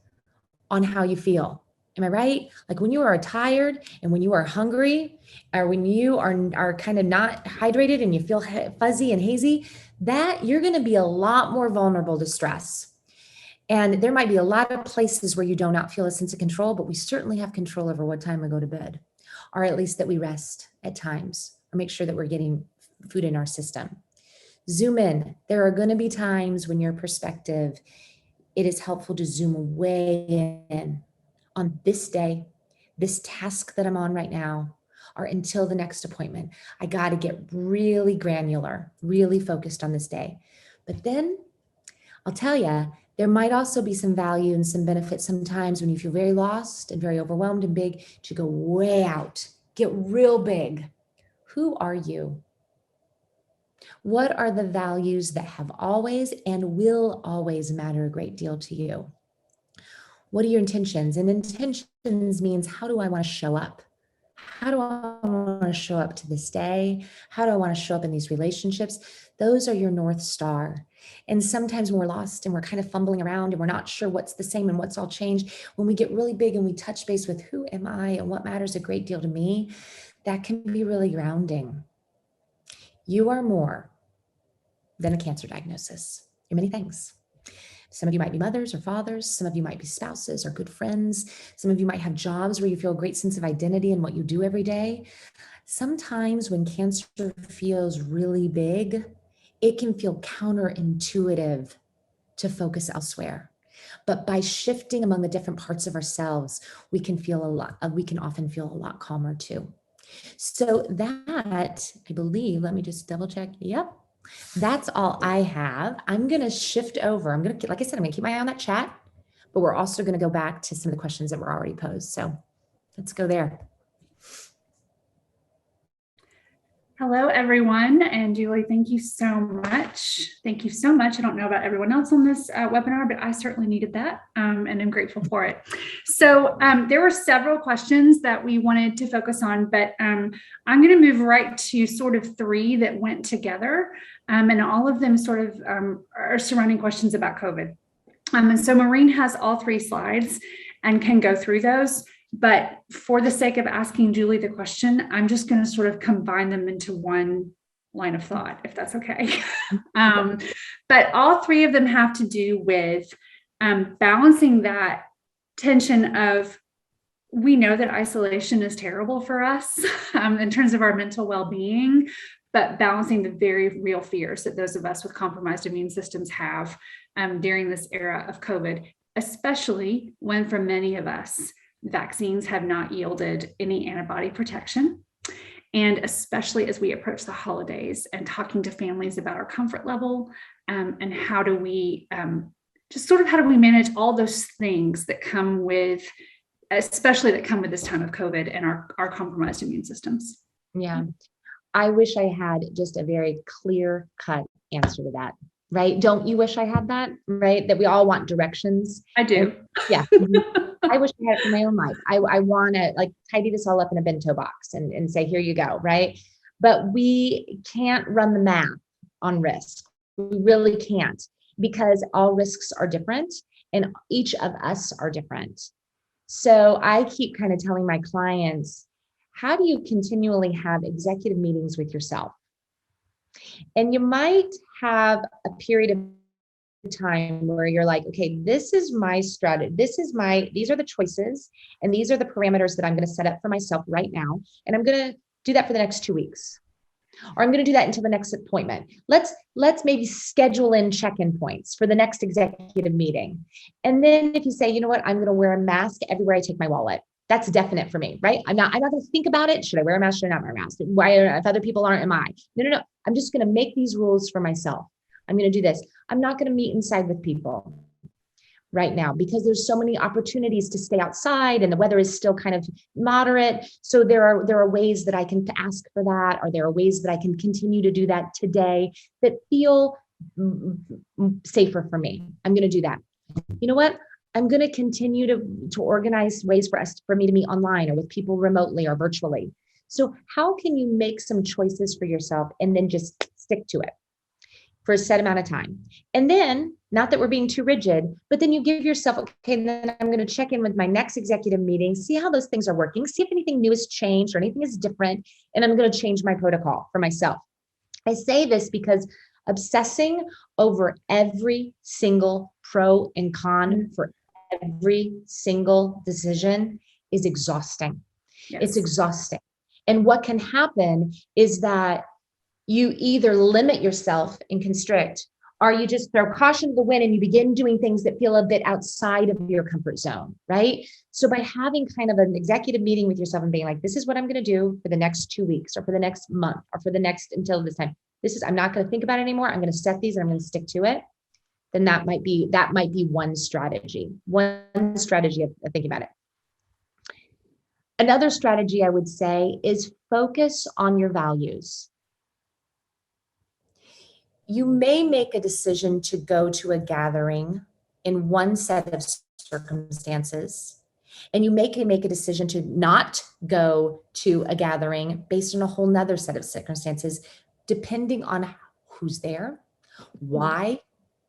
on how you feel. Am I right? Like when you are tired and when you are hungry, or when you are kind of not hydrated and you feel fuzzy and hazy, that you're going to be a lot more vulnerable to stress. And there might be a lot of places where you do not feel a sense of control, but we certainly have control over what time we go to bed, or at least that we rest at times, or make sure that we're getting food in our system. Zoom in. There are going to be times when your perspective, it is helpful to zoom way in on this day, this task that I'm on right now, or until the next appointment. I got to get really granular, really focused on this day. But then I'll tell you, there might also be some value and some benefit sometimes when you feel very lost and very overwhelmed and big, to go way out, get real big. Who are you? What are the values that have always and will always matter a great deal to you? What are your intentions? And intentions means, how do I want to show up? How do I want to show up to this day? How do I want to show up in these relationships? Those are your North Star. And sometimes when we're lost and we're kind of fumbling around and we're not sure what's the same and what's all changed, when we get really big and we touch base with who am I and what matters a great deal to me, that can be really grounding. You are more than a cancer diagnosis. You're many things. Some of you might be mothers or fathers. Some of you might be spouses or good friends. Some of you might have jobs where you feel a great sense of identity in what you do every day. Sometimes when cancer feels really big, it can feel counterintuitive to focus elsewhere. But by shifting among the different parts of ourselves, we can often feel a lot calmer too. So that, I believe, let me just double check. Yep. That's all I have. I'm going to shift over. Like I said, I'm going to keep my eye on that chat, but we're also going to go back to some of the questions that were already posed. So let's go there. Hello, everyone. And Julie, thank you so much. Thank you so much. I don't know about everyone else on this webinar, but I certainly needed that and I'm grateful for it. So there were several questions that we wanted to focus on, but I'm going to move right to sort of three that went together. And all of them sort of are surrounding questions about COVID. And so Maureen has all three slides and can go through those. But for the sake of asking Julie the question, I'm just going to sort of combine them into one line of thought, if that's okay. But all three of them have to do with balancing that tension of, we know that isolation is terrible for us in terms of our mental well-being, but balancing the very real fears that those of us with compromised immune systems have during this era of COVID, especially when for many of us, vaccines have not yielded any antibody protection. And especially as we approach the holidays and talking to families about our comfort level and how do we how do we manage all those things that come with, especially that come with this time of COVID and our compromised immune systems. Yeah. I wish I had just a very clear cut answer to that, right? Don't you wish I had that, right? That we all want directions. I do. Yeah. I wish I had it for my own life. I want to like tidy this all up in a bento box and say, here you go, right? But we can't run the math on risk. We really can't, because all risks are different and each of us are different. So I keep kind of telling my clients, how do you continually have executive meetings with yourself? And you might have a period of time where you're like, okay, this is my strategy. These are the choices and these are the parameters that I'm going to set up for myself right now. And I'm going to do that for the next 2 weeks. Or I'm going to do that until the next appointment. Let's maybe schedule in check-in points for the next executive meeting. And then if you say, you know what, I'm going to wear a mask everywhere I take my wallet. That's definite for me, right? I'm not going to think about it. Should I wear a mask? Should I not wear a mask? Why, if other people aren't, am I? No. I'm just going to make these rules for myself. I'm going to do this. I'm not going to meet inside with people right now because there's so many opportunities to stay outside and the weather is still kind of moderate. So there are ways that I can ask for that, or there are ways that I can continue to do that today that feel safer for me. I'm going to do that. You know what? I'm going to continue to organize ways for me to meet online or with people remotely or virtually. So how can you make some choices for yourself and then just stick to it for a set amount of time? And then, not that we're being too rigid, but then you give yourself, okay, then I'm going to check in with my next executive meeting, see how those things are working, see if anything new has changed or anything is different, and I'm going to change my protocol for myself. I say this because obsessing over every single pro and con for every single decision is exhausting. Yes. It's exhausting. And what can happen is that you either limit yourself and constrict, or you just throw caution to the wind and you begin doing things that feel a bit outside of your comfort zone, right? So by having kind of an executive meeting with yourself and being like, this is what I'm going to do for the next 2 weeks or for the next month or for the next, until this time, I'm not going to think about it anymore. I'm going to set these and I'm going to stick to it. Then that might be one strategy of thinking about it. Another strategy I would say is focus on your values. You may make a decision to go to a gathering in one set of circumstances, and you may make a decision to not go to a gathering based on a whole nother set of circumstances, depending on who's there, why,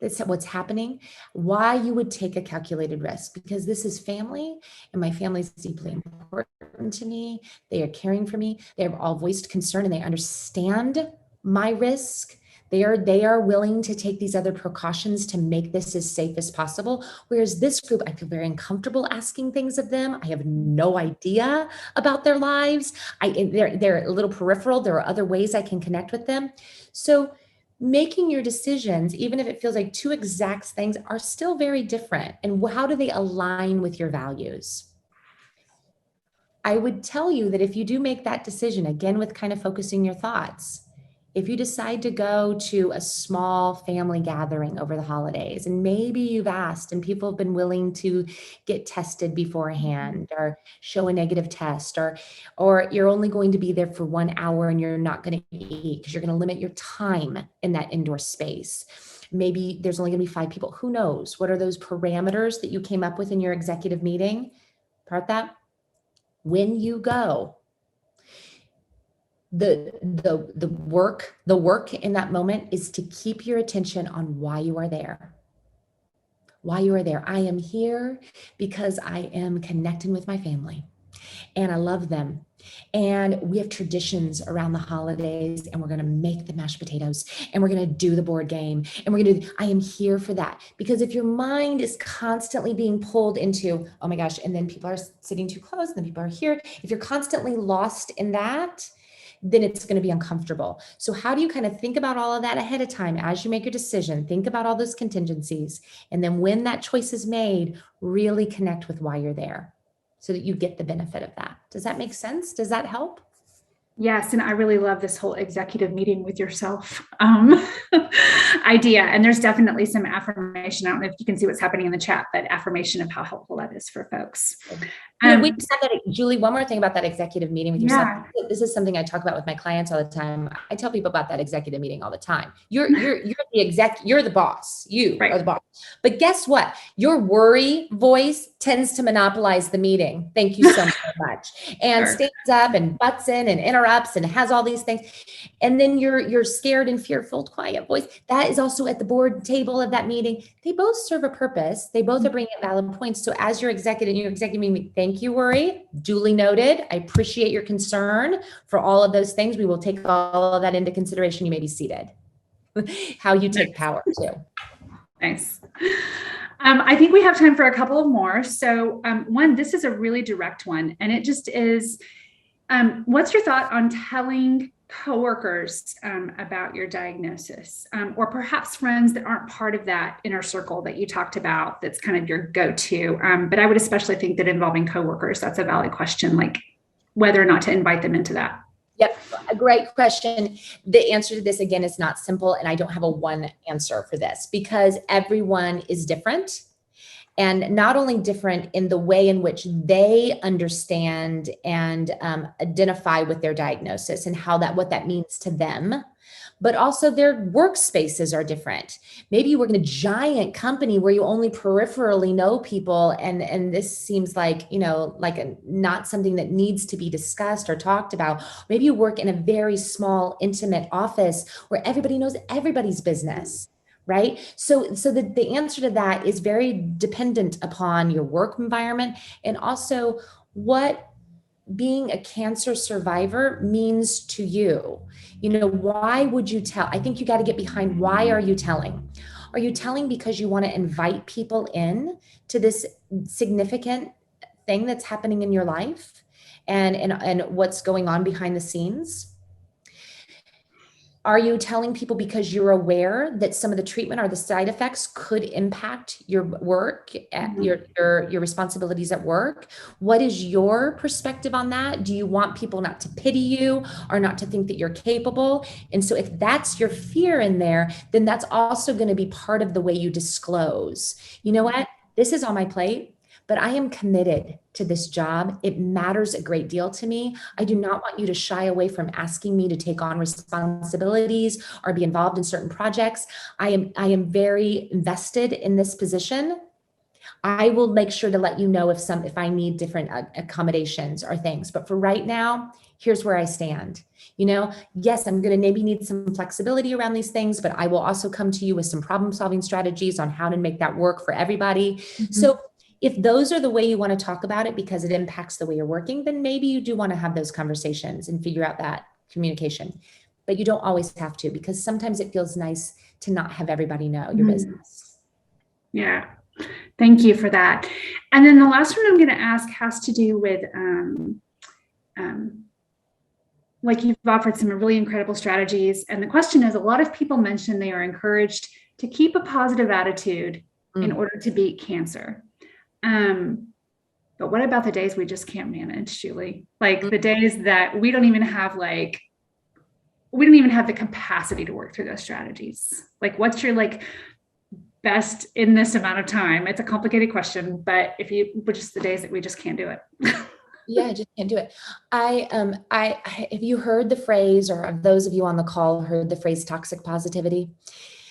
that's what's happening, why you would take a calculated risk, because this is family and my family is deeply important to me. They are caring for me. They have all voiced concern and they understand my risk. They are willing to take these other precautions to make this as safe as possible. Whereas this group, I feel very uncomfortable asking things of them. I have no idea about their lives. They're a little peripheral. There are other ways I can connect with them. So making your decisions, even if it feels like two exact things, are still very different. And how do they align with your values? I would tell you that if you do make that decision, again, with kind of focusing your thoughts, if you decide to go to a small family gathering over the holidays, and maybe you've asked and people have been willing to get tested beforehand or show a negative test, or you're only going to be there for 1 hour and you're not going to eat because you're going to limit your time in that indoor space. Maybe there's only going to be 5 people. Who knows? What are those parameters that you came up with in your executive meeting? Part that. When you go, the work in that moment is to keep your attention on why you are there. Why you are there. I am here because I am connecting with my family. and I love them. And we have traditions around the holidays, and we're going to make the mashed potatoes, and we're going to do the board game, and we're going to I am here for that. Because if your mind is constantly being pulled into, oh my gosh, and then people are sitting too close, and then people are here. If you're constantly lost in that, then it's going to be uncomfortable. So how do you kind of think about all of that ahead of time as you make your decision? Think about all those contingencies. And then when that choice is made, really connect with why you're there so that you get the benefit of that. Does that make sense? Does that help? Yes, and I really love this whole executive meeting with yourself idea. And there's definitely some affirmation. I don't know if you can see what's happening in the chat, but affirmation of how helpful that is for folks. We just had that, Julie, one more thing about that executive meeting with yourself. Yeah. This is something I talk about with my clients all the time. I tell people about that executive meeting all the time. You're the boss. You Right. are the boss. But guess what? Your worry voice tends to monopolize the meeting. Thank you so much. And Sure. stands up and butts in and interrupts and has all these things. And then you're scared and fearful, quiet voice. That is also at the board table of that meeting. They both serve a purpose. They both are bringing valid points. So as your executive meeting, thank you, worry. Duly noted. I appreciate your concern for all of those things. We will take all of that into consideration. You may be seated. How you take power too. Nice. I think we have time for a couple of more. So one, this is a really direct one, and it just is, what's your thought on telling coworkers about your diagnosis, or perhaps friends that aren't part of that inner circle that you talked about, that's kind of your go-to, but I would especially think that involving coworkers, that's a valid question, like whether or not to invite them into that. Yep, a great question. The answer to this, again, is not simple, and I don't have a one answer for this because everyone is different. And not only different in the way in which they understand and identify with their diagnosis and what that means to them, but also their workspaces are different. Maybe you work in a giant company where you only peripherally know people, and this seems like, not something that needs to be discussed or talked about. Maybe you work in a very small, intimate office where everybody knows everybody's business. Right? So the answer to that is very dependent upon your work environment and also what being a cancer survivor means to you. Why would you tell? I think you got to get behind, why are you telling? Are you telling because you want to invite people in to this significant thing that's happening in your life and what's going on behind the scenes? Are you telling people because you're aware that some of the treatment or the side effects could impact your work, your responsibilities at work? What is your perspective on that? Do you want people not to pity you or not to think that you're capable? And so if that's your fear in there, then that's also going to be part of the way you disclose. You know what? This is on my plate, but I am committed to this job. It matters a great deal to me. I do not want you to shy away from asking me to take on responsibilities or be involved in certain projects. I am very invested in this position. I will make sure to let you know if I need different accommodations or things. But for right now, here's where I stand. Yes, I'm going to maybe need some flexibility around these things, but I will also come to you with some problem-solving strategies on how to make that work for everybody. Mm-hmm. So if those are the way you want to talk about it because it impacts the way you're working, then maybe you do want to have those conversations and figure out that communication. But you don't always have to, because sometimes it feels nice to not have everybody know your business. Yeah. Thank you for that. And then the last one I'm going to ask has to do with, like you've offered some really incredible strategies. And the question is, a lot of people mention they are encouraged to keep a positive attitude in order to beat cancer. But what about the days we just can't manage, Julie? Like the days that we don't even have the capacity to work through those strategies. Like what's your best in this amount of time? It's a complicated question, but just the days that we just can't do it. Yeah, I just can't do it. Have you heard the phrase, or of those of you on the call heard the phrase toxic positivity?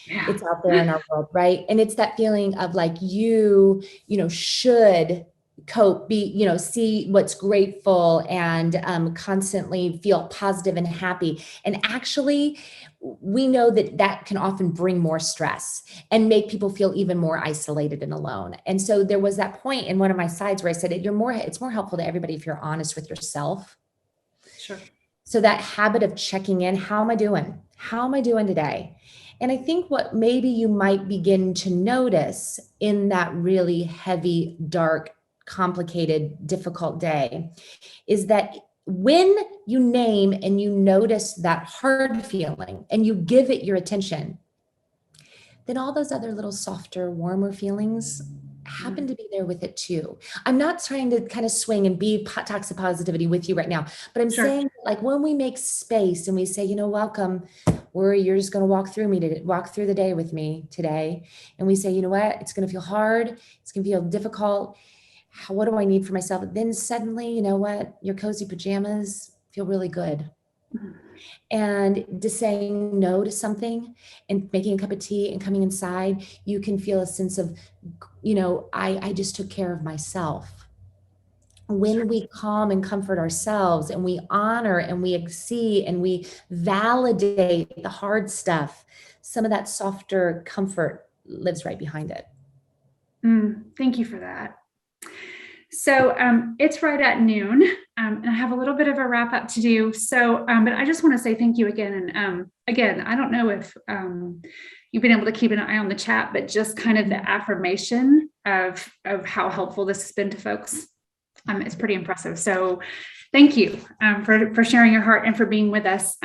Yeah. It's out there in our world, right? And it's that feeling of you should cope, see what's grateful, and constantly feel positive and happy. And actually, we know that that can often bring more stress and make people feel even more isolated and alone. And so there was that point in one of my slides where I said, it's more helpful to everybody if you're honest with yourself. Sure. So that habit of checking in, how am I doing? How am I doing today? And I think what maybe you might begin to notice in that really heavy, dark, complicated, difficult day is that when you name and you notice that hard feeling and you give it your attention, then all those other little softer, warmer feelings happen to be there with it too. I'm not trying to kind of swing and be toxic positivity with you right now, but I'm saying, like, when we make space and we say, welcome, you're just going to walk through the day with me today. And we say, you know what, it's going to feel hard. It's going to feel difficult. What do I need for myself? Then suddenly, you know what, your cozy pajamas feel really good. And just saying no to something and making a cup of tea and coming inside, you can feel a sense of, I just took care of myself. When we calm and comfort ourselves and we honor and we see and we validate the hard stuff, some of that softer comfort lives right behind it. Thank you for that. So it's right at noon, and I have a little bit of a wrap up to do. So, but I just want to say thank you again. And again, I don't know if you've been able to keep an eye on the chat, but just kind of the affirmation of how helpful this has been to folks. It's pretty impressive. So thank you for sharing your heart and for being with us.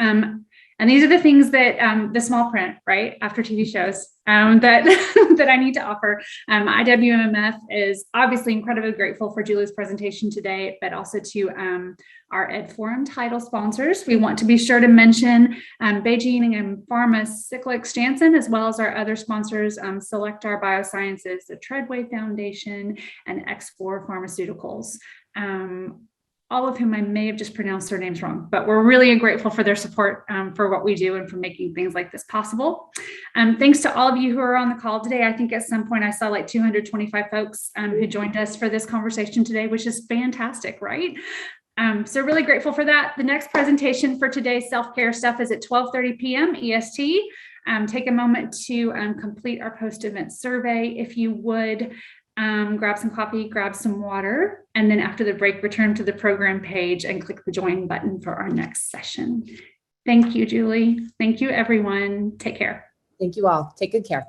And these are the things that the small print, right, after TV shows that I need to offer. IWMF is obviously incredibly grateful for Julie's presentation today, but also to our Ed Forum title sponsors. We want to be sure to mention Beijing and Pharma Cyclic Janssen, as well as our other sponsors, Selfcare Biosciences, the Treadway Foundation, and X4 Pharmaceuticals. All of whom I may have just pronounced their names wrong, but we're really grateful for their support for what we do and for making things like this possible. Thanks to all of you who are on the call today. I think at some point I saw like 225 folks who joined us for this conversation today, which is fantastic, right? So really grateful for that. The next presentation for today's self-care stuff is at 12:30 p.m. EST. Take a moment to complete our post-event survey if you would. Grab some coffee, grab some water, and then after the break, return to the program page and click the join button for our next session. Thank you, Julie. Thank you, everyone. Take care. Thank you all. Take good care.